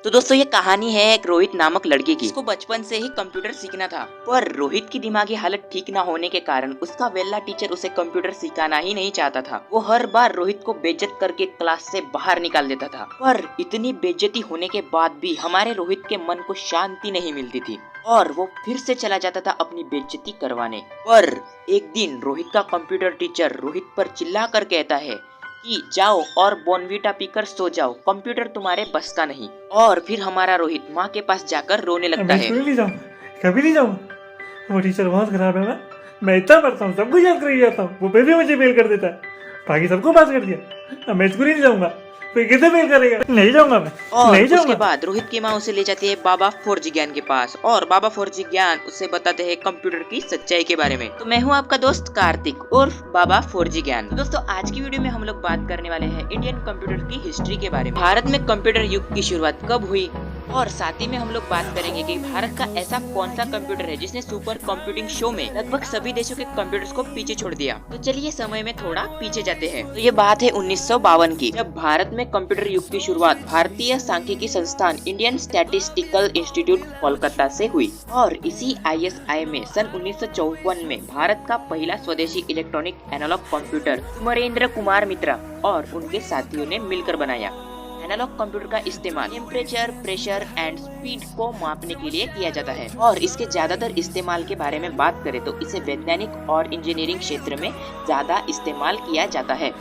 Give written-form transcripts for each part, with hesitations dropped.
तो दोस्तों ये कहानी है एक रोहित नामक लड़के की। उसको बचपन से ही कंप्यूटर सीखना था, पर रोहित की दिमागी हालत ठीक ना होने के कारण उसका वेल्ला टीचर उसे कंप्यूटर सिखाना ही नहीं चाहता था। वो हर बार रोहित को बेइज्जत करके क्लास से बाहर निकाल देता था। पर इतनी बेइज्जती होने के बाद भी हमारे रोहित के मन को शांति नहीं मिलती थी और वो फिर से चला जाता था अपनी बेइज्जती करवाने। पर एक दिन रोहित का कंप्यूटर टीचर रोहित पर चिल्ला कर कहता है कि जाओ और बॉर्नवीटा पीकर सो जाओ, कंप्यूटर तुम्हारे बस का नहीं। और फिर हमारा रोहित माँ के पास जाकर रोने लगता है। कभी नहीं जाऊँ, वो टीचर बहुत खराब है ना। मैं इतना पढ़ता हूँ, सब कुछ याद कर जाता हूँ, वो फिर भी मुझे फेल कर देता है। बाकी सबको पास कर दिया, मैं स्कूल ही नहीं जाऊंगा। फिर किसे फेल करेगा? नहीं जाऊंगा मैं। और नहीं जाऊंगा। उसके बाद रोहित की माँ उसे ले जाती है बाबा फोरजी ज्ञान के पास और बाबा फोरजी ज्ञान उसे बताते हैं कंप्यूटर की सच्चाई के बारे में। तो मैं हूँ आपका दोस्त कार्तिक उर्फ बाबा फोरजी ज्ञान। दोस्तों आज की वीडियो में हम लोग बात करने वाले हैं इंडियन कंप्यूटर की हिस्ट्री के बारे में। भारत में कंप्यूटर युग की शुरुआत कब हुई और साथ ही में हम लोग बात करेंगे कि भारत का ऐसा कौन सा कंप्यूटर है जिसने सुपर कंप्यूटिंग शो में लगभग सभी देशों के कंप्यूटर्स को पीछे छोड़ दिया। तो चलिए समय में थोड़ा पीछे जाते हैं। तो ये बात है 1952 की, जब भारत में कंप्यूटर युग की शुरुआत भारतीय सांख्यिकी संस्थान इंडियन स्टैटिस्टिकल इंस्टीट्यूट कोलकाता से हुई और इसी ISI में सन 1954 में भारत का पहला स्वदेशी इलेक्ट्रॉनिक एनालॉग कंप्यूटर सुमरेंद्र कुमार मित्रा और उनके साथियों ने मिलकर बनाया। एनालॉग कंप्यूटर का इस्तेमाल टेम्परेचर, प्रेशर एंड स्पीड को मापने के लिए किया जाता है और इसके ज्यादातर इस्तेमाल के बारे में बात करें तो इसे वैज्ञानिक और इंजीनियरिंग क्षेत्र में ज्यादा इस्तेमाल किया जाता है।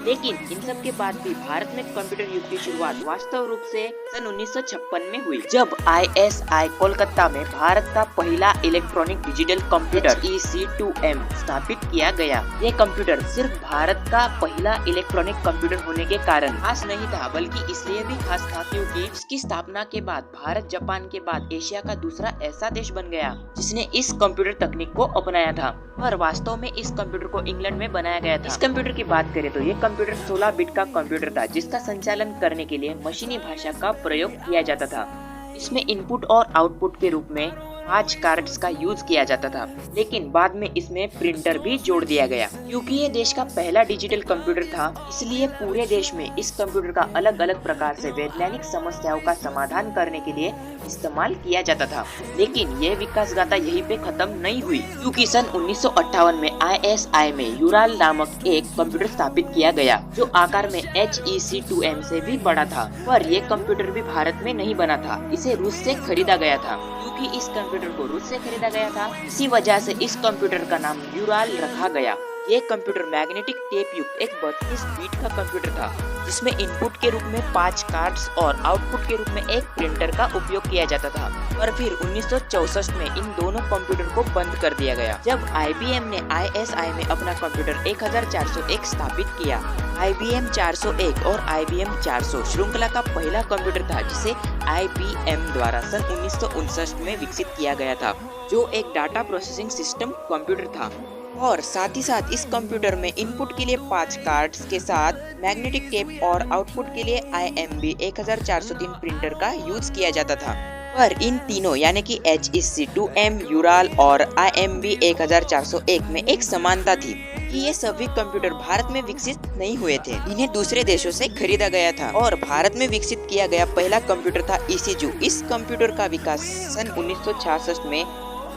लेकिन इन सब के बाद भी भारत में कंप्यूटर युग की शुरुआत वास्तव रूप से सन 1956 में हुई, जब ISI कोलकाता में भारत का पहला इलेक्ट्रॉनिक डिजिटल कंप्यूटर EC2M स्थापित किया गया। ये कंप्यूटर सिर्फ भारत का पहला इलेक्ट्रॉनिक कंप्यूटर होने के कारण खास नहीं था, बल्कि इसलिए भी खास था क्योंकि इसकी स्थापना के बाद भारत जापान के बाद एशिया का दूसरा ऐसा देश बन गया जिसने इस कंप्यूटर तकनीक को अपनाया था। पर वास्तव में इस कंप्यूटर को इंग्लैंड में बनाया गया था। इस कंप्यूटर की बात करें तो ये कंप्यूटर 16 बिट का कंप्यूटर था जिसका संचालन करने के लिए मशीनी भाषा का प्रयोग किया जाता था। इसमें इनपुट और आउटपुट के रूप में 5 कार्ड्स का यूज किया जाता था, लेकिन बाद में इसमें प्रिंटर भी जोड़ दिया गया। क्योंकि ये देश का पहला डिजिटल कंप्यूटर था, इसलिए पूरे देश में इस कंप्यूटर का अलग अलग प्रकार से वैज्ञानिक समस्याओं का समाधान करने के लिए इस्तेमाल किया जाता था। लेकिन ये विकास गाथा यहीं पे खत्म नहीं हुई, क्योंकि सन 1958 में ISI में यूराल नामक एक कंप्यूटर स्थापित किया गया जो आकार में HEC2M से भी बड़ा था। पर ये कंप्यूटर भी भारत में नहीं बना था, इसे रूस से खरीदा गया था। क्योंकि इस कंप्यूटर को रूस से खरीदा गया था, इसी वजह से इस कंप्यूटर का नाम यूराल रखा गया। ये कंप्यूटर मैग्नेटिक टेप युक्त एक 32 बिट का कंप्यूटर था जिसमें इनपुट के रूप में 5 कार्ड्स और आउटपुट के रूप में एक प्रिंटर का उपयोग किया जाता था। पर फिर 1964 में इन दोनों कंप्यूटर को बंद कर दिया गया जब IBM ने ISI में अपना कंप्यूटर 1401 स्थापित किया। IBM 401 और IBM 400 श्रृंखला का पहला कंप्यूटर था जिसे IBM द्वारा सन 1959 में विकसित किया गया था, जो एक डाटा प्रोसेसिंग सिस्टम कंप्यूटर था। और साथ ही साथ इस कंप्यूटर में इनपुट के लिए 5 कार्ड्स के साथ मैग्नेटिक टेप और आउटपुट के लिए IMB 1403 प्रिंटर का यूज किया जाता था। पर इन तीनों यानी कि HEC2M, यूराल और IMB 1401 में एक समानता थी कि ये सभी कंप्यूटर भारत में विकसित नहीं हुए थे, इन्हें दूसरे देशों से खरीदा गया था। और भारत में विकसित किया गया पहला कंप्यूटर था ECU। इस कंप्यूटर का विकास सन 1966 में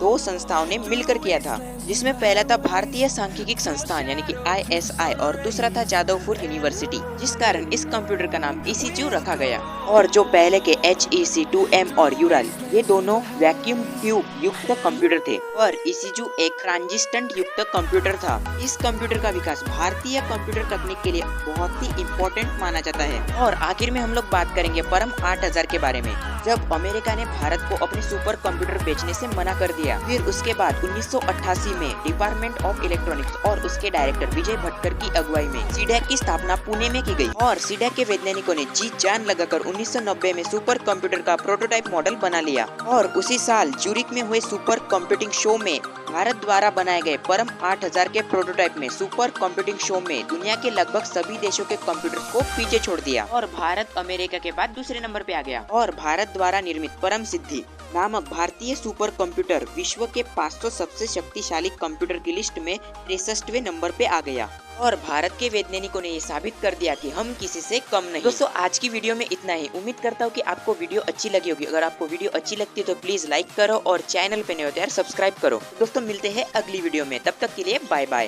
2 संस्थाओं ने मिलकर किया था, जिसमें पहला था भारतीय सांख्यिकी संस्थान यानी कि ISI और दूसरा था जादवपुर यूनिवर्सिटी, जिस कारण इस कंप्यूटर का नाम ECU रखा गया। और जो पहले के HEC2M और यूराल ये दोनों वैक्यूम ट्यूब युक्त कंप्यूटर थे और ECU एक ट्रांजिस्टर युक्त कंप्यूटर था। इस कंप्यूटर का विकास भारतीय कंप्यूटर तकनीक के लिए बहुत ही इम्पोर्टेंट माना जाता है। और आखिर में हम लोग बात करेंगे परम 8000 के बारे में, जब अमेरिका ने भारत को अपने सुपर कंप्यूटर बेचने से मना कर दिया। फिर उसके बाद 1988 में डिपार्टमेंट ऑफ इलेक्ट्रॉनिक्स और उसके डायरेक्टर विजय भटकर की अगुवाई में सीडैक की स्थापना पुणे में की गई और सीडैक के वैज्ञानिकों ने जी जान लगाकर 1990 में सुपर कंप्यूटर का प्रोटोटाइप मॉडल बना लिया। और उसी साल ज्यूरिक में हुए सुपर कंप्यूटिंग शो में भारत द्वारा बनाए गए परम 8000 के प्रोटोटाइप में सुपर कंप्यूटिंग शो में दुनिया के लगभग सभी देशों के कंप्यूटर को पीछे छोड़ दिया और भारत अमेरिका के बाद दूसरे नंबर पे आ गया। और भारत द्वारा निर्मित परम सिद्धि नामक भारतीय सुपर कंप्यूटर विश्व के 500 सबसे शक्तिशाली कंप्यूटर की लिस्ट में 63वें नंबर पे आ गया। और भारत के वैज्ञानिकों ने ये साबित कर दिया कि हम किसी से कम नहीं। दोस्तों आज की वीडियो में इतना ही। उम्मीद करता हूँ कि आपको वीडियो अच्छी लगी होगी। अगर आपको वीडियो अच्छी लगती है तो प्लीज लाइक करो और चैनल पे नए हो तो यार सब्सक्राइब करो। दोस्तों मिलते हैं अगली वीडियो में, तब तक के लिए बाय बाय।